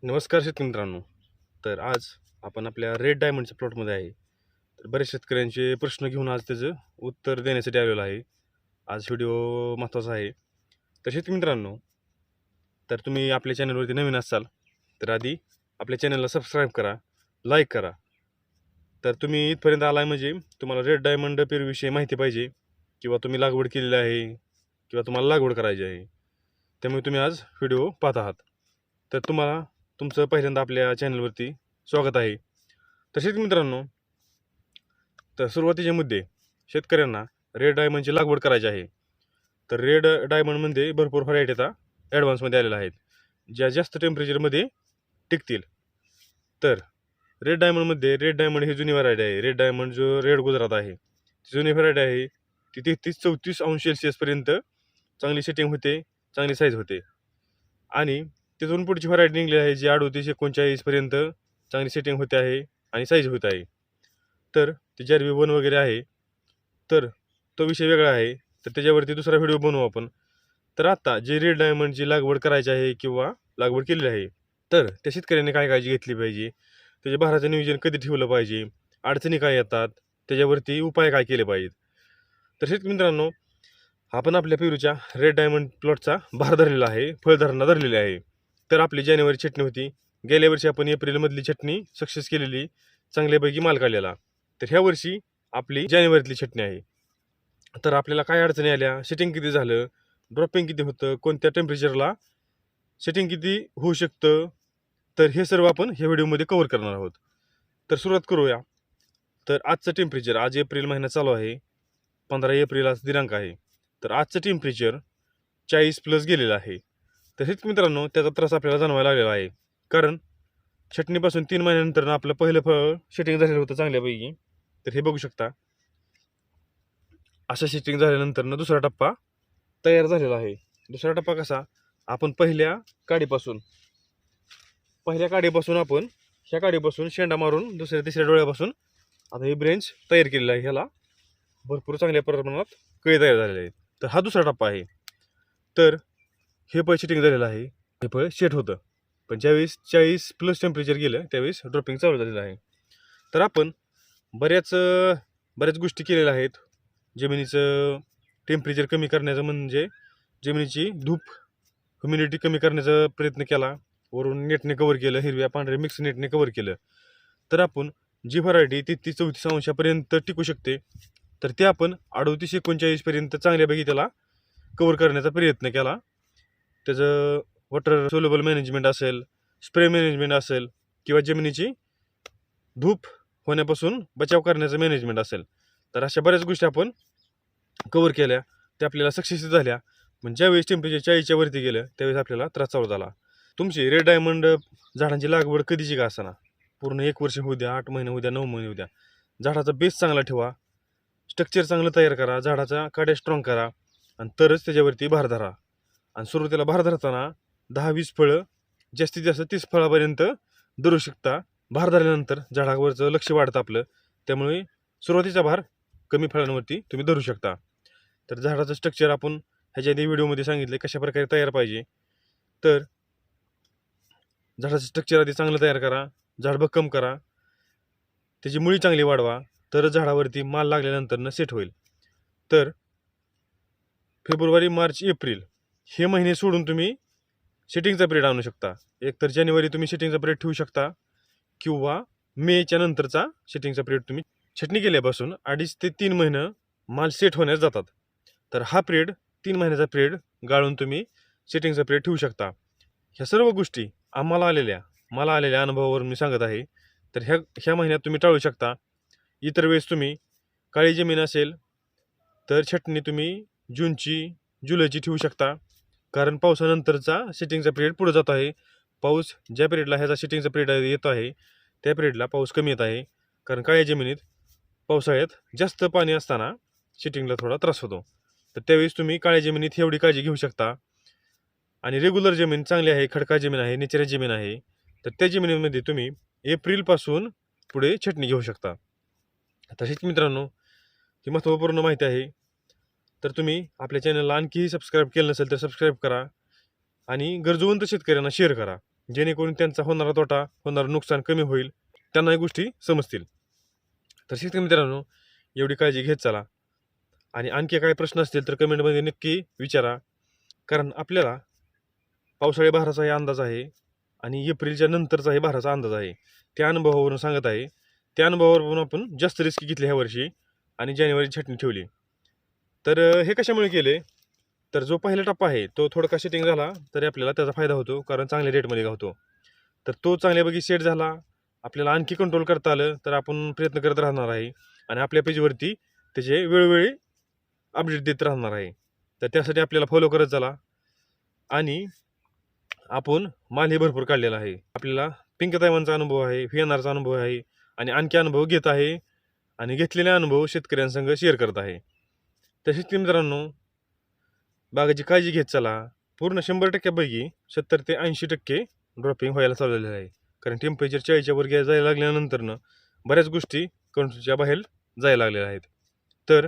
नमस्कार शेतकरी मित्रांनो. तर आज आपण आपल्या रेड डायमंडच्या प्लॉटमध्ये आहे. तर बरेच शेतकऱ्यांचे प्रश्न घेऊन आज त्याचं उत्तर देण्यासाठी आलेलो आहे. आज व्हिडिओ महत्त्वाचा आहे. तर शेतकरी मित्रांनो, तर तुम्ही आपल्या चॅनलवरती नवीन असाल तर आधी आपल्या चॅनलला सबस्क्राईब करा, लाईक करा. तर तुम्ही इथपर्यंत आलाय म्हणजे तुम्हाला रेड डायमंड पेरूविषयी माहिती पाहिजे किंवा तुम्ही लागवड केलेली आहे किंवा तुम्हाला लागवड करायची आहे. त्यामुळे तुम्ही आज व्हिडिओ पाहत आहात. तर तुम्हाला तुमचं पहिल्यांदा आपल्या चॅनलवरती स्वागत आहे. तर शेतकरी मित्रांनो, तर सुरुवातीचे मुद्दे. शेतकऱ्यांना रेड डायमंडची लागवड करायची आहे. तर रेड डायमंडमध्ये भरपूर व्हरायटी आता ॲडव्हान्समध्ये आलेल्या आहेत, ज्या जास्त टेम्परेचरमध्ये टिकतील. तर रेड डायमंड ही जुनी व्हरायटी आहे. रेड डायमंड जो रेड गुजरात आहे, ती जुनी व्हरायटी आहे. ती 33-34 अंश सेल्सिअसपर्यंत चांगली सेटिंग होते, चांगली साईज होते. आणि तिथून पुढची व्हरायटी निघली आहे जी 38-39पर्यंत चांगली सेटिंग होते आहे आणि साईज होत आहे. तर ते JRV1 वगैरे आहे. तर तो विषय वेगळा आहे. तर त्याच्यावरती दुसरा व्हिडिओ बनवू आपण. तर आता जे रेड डायमंडची लागवड करायची आहे किंवा लागवड केलेली आहे, तर त्या शेतकऱ्यांनी काय काळजी घेतली पाहिजे, त्याच्या बहाराचं नियोजन कधी ठेवलं पाहिजे, अडचणी काय येतात, त्याच्यावरती उपाय काय केले पाहिजेत. तर शेतकरी मित्रांनो, आपण आपल्या पेरूच्या रेड डायमंड प्लॉटचा भार धरलेला आहे, फळधारणा धरलेली आहे. तर आपली जानेवारी छटणी होती. गेल्या वर्षी आपण एप्रिलमधली छटणी सक्सेस केलेली, चांगल्यापैकी माल काढलेला. तर ह्या वर्षी आपली जानेवारीतली छटणी आहे. तर आपल्याला काय अडचणी आल्या, सेटिंग किती झालं, ड्रॉपिंग किती होतं, कोणत्या टेम्परेचरला सेटिंग किती होऊ शकतं, तर हे सर्व आपण ह्या व्हिडिओमध्ये कव्हर करणार आहोत. तर सुरुवात करूया. तर आजचं टेम्परेचर, आज एप्रिल महिना चालू आहे, 15 एप्रिल आज दिनांक आहे. तर आजचं टेम्परेचर 40+ गेलेलं आहे. तर हेच मित्रांनो, त्याचा त्रास आपल्याला जाणवायला लागलेला आहे. कारण छटणीपासून 3 महिन्यानंतर आपलं पहिलं फळ सेटिंग झालेलं होतं चांगल्यापैकी. तर हे बघू शकता, अशा सेटिंग झाल्यानंतर दुसरा टप्पा तयार झालेला आहे. दुसरा टप्पा कसा, आपण पहिल्या काडीपासून आपण ह्या काडीपासून शेंडा मारून दुसऱ्या तिसऱ्या डोळ्यापासून आता हे ब्रेंच तयार केलेलं आहे. ह्याला भरपूर चांगल्या प्रमाणात कळी तयार झालेले आहेत. तर हा दुसरा टप्पा आहे. तर हे फळ सेटिंग झालेलं आहे. हे फळ सेट होतं, पण ज्यावेळेस 40+ टेम्परेचर गेलं त्यावेळेस ड्रॉपिंग चालू झालेलं आहे. तर आपण बऱ्याच बऱ्याच गोष्टी केलेल्या आहेत. जमिनीचं टेम्परेचर कमी करण्याचं म्हणजे जमिनीची धूप ह्युमिडिटी कमी करण्याचा प्रयत्न केला. वरून नेटने कव्हर केलं, हिरव्या पांढऱ्या मिक्स नेटने कव्हर केलं. तर आपण जी व्हरायटी 33-34 अंशापर्यंत टिकू शकते, तर ते आपण 38-39पर्यंत चांगल्यापैकी त्याला कव्हर करण्याचा प्रयत्न केला. त्याचं वॉटर सोल्युबल मॅनेजमेंट असेल, स्प्रे मॅनेजमेंट असेल किंवा जमिनीची धूप होण्यापासून बचाव करण्याचं मॅनेजमेंट असेल, तर अशा बऱ्याच गोष्टी आपण कव्हर केल्या. त्या आपल्याला सक्सेस झाल्या. पण ज्यावेळेस टेम्परेचर 40च्या वरती गेलं त्यावेळेस आपल्याला त्रास चालू झाला. तुमची रेड डायमंड झाडांची लागवड कधीची का असताना, पूर्ण 1 वर्ष होऊ द्या, 8 महिने होऊ द्या, 9 महिने होऊ द्या, झाडाचा बेस चांगला ठेवा, स्ट्रक्चर चांगलं तयार करा, झाडाचा काड्या स्ट्रॉंग करा आणि तरच त्याच्यावरती भार धरा. आणि सुरुवातीला भार धरताना 10-20 फळं, जास्तीत जास्त 30 फळापर्यंत धरू शकता. भार धरल्यानंतर झाडावरचं लक्ष वाढतं आपलं, त्यामुळे सुरुवातीचा भार कमी फळांवरती तुम्ही धरू शकता. तर झाडाचं स्ट्रक्चर आपण ह्याच्या आधी व्हिडिओमध्ये सांगितले कशा प्रकारे तयार पाहिजे. तर झाडाचं स्ट्रक्चर आधी चांगलं तयार करा, झाड भक्कम करा, त्याची मुळी चांगली वाढवा, तरच झाडावरती माल लागल्यानंतर सेट होईल. तर फेब्रुवारी, मार्च, एप्रिल हे महिने सोडून तुम्ही सेटिंगचा पिरियड आणू शकता. एकतर जानेवारी तुम्ही सेटिंगचा पिरियड ठेवू शकता किंवा मेच्या नंतरचा सेटिंगचा पिरियड तुम्ही छटणी केल्यापासून 2.5 ते 3 महिने माल सेट होण्यास जातात. तर हा पिरियड 3 महिन्याचा पिरियड गाळून तुम्ही सेटिंगचा पिरियड ठेवू शकता. ह्या सर्व गोष्टी मला आलेल्या अनुभवावरून मी सांगत आहे. तर ह्या महिन्यात तुम्ही टाळू शकता. इतर वेळेस तुम्ही काळी जमीन असेल तर छटणी तुम्ही जुलैची ठेवू शकता. कारण पावसानंतरचा सेटिंगचा पिरियड पुढे जात आहे. पाऊस ज्या पिरियडला ह्याचा सेटिंगचा पिरियड येत आहे त्या पिरियडला पाऊस कमी येत आहे. कारण काळ्या जमिनीत पावसाळ्यात जास्त पाणी असताना सेटिंगला थोडा त्रास होतो. तर त्यावेळेस तुम्ही काळ्या जमिनीत एवढी काळजी घेऊ शकता. आणि रेग्युलर जमीन चांगली आहे, खडकाळ जमीन आहे, नेचरल जमीन आहे, तर त्या जमिनीमध्ये तुम्ही एप्रिलपासून पुढे छटणी घेऊ शकता. तसेच मित्रांनो, ही महत्त्वपूर्ण माहिती आहे. तर तुम्ही आपल्या चॅनलला आणखीही सबस्क्राईब केलं नसेल तर सबस्क्राईब करा आणि गरजवंत शेतकऱ्यांना शेअर करा. जेणेकरून त्यांचा होणारा तोटा, होणारं नुकसान कमी होईल, त्यांना या गोष्टी समजतील. तर शेतकरी मित्रांनो, एवढी काळजी घेत चला. आणि आणखी काही प्रश्न असतील तर कमेंटमध्ये नक्की विचारा. कारण आपल्याला पावसाळी बहाराचाही अंदाज आहे आणि एप्रिलच्या नंतरचाही बहाराचा अंदाज आहे. त्या अनुभवावरून सांगत आहे. त्या अनुभवावरून आपण जास्त रिस्क घेतली ह्या वर्षी आणि जानेवारी छाटणी ठेवली. तर हे कशामुळे केले, तर जो पहिला टप्पा आहे तो थोडा सेटिंग झाला तरी आपल्याला त्याचा फायदा होतो, कारण चांगल्या रेटमध्ये गावतो. तर तो चांगल्यापैकी सेट झाला, आपल्याला आणखी कंट्रोल करता आलं तर आपण प्रयत्न करत राहणार आहे आणि आपल्या पेजवरती त्याचे वेळोवेळी अपडेट देत राहणार आहे. तर त्यासाठी आपल्याला फॉलो करत चला. आणि आपण मालही भरपूर काढलेला आहे. आपल्याला पिंकताईवांचा अनुभव आहे, व्हीएनआरचा अनुभव आहे आणि आणखी अनुभव घेत आहे आणि घेतलेले अनुभव शेतकऱ्यांसंग शेअर करत आहे. तर शेतकरी मित्रांनो, बागाची काळजी घेत चला. पूर्ण 100%पैकी 70 ते 80% ड्रॉपिंग व्हायला चालू झालेलं आहे. कारण टेम्परेचर 40च्या वर जायला लागल्यानंतरनं बऱ्याच गोष्टी कंट्रोलच्या बाहेर जायला लागलेल्या आहेत. तर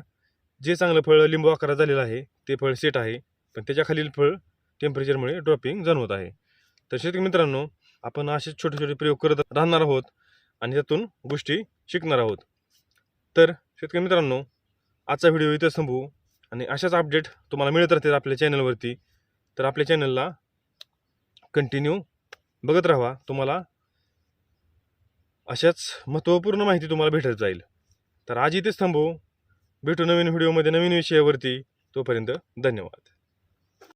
जे चांगलं फळ लिंबू आकारात झालेलं आहे ते फळ सेट आहे, पण त्याच्या खालील फळ टेम्परेचरमुळे ड्रॉपिंग जाणवत आहे. तर शेतकरी मित्रांनो, आपण असेच छोटे छोटे प्रयोग करत राहणार आहोत आणि त्यातून गोष्टी शिकणार आहोत. तर शेतकरी मित्रांनो, आजचा व्हिडिओ इथं संपवू आणि अशाच अपडेट तुम्हाला मिळत राहतील आपल्या चॅनलवरती. तर आपल्या चॅनलला कंटिन्यू बघत राहा. तुम्हाला अशाच महत्त्वपूर्ण माहिती तुम्हाला भेटत जाईल. तर आज इथेच थांबू. भेटू नवीन व्हिडिओमध्ये नवीन विषयावरती. तोपर्यंत धन्यवाद.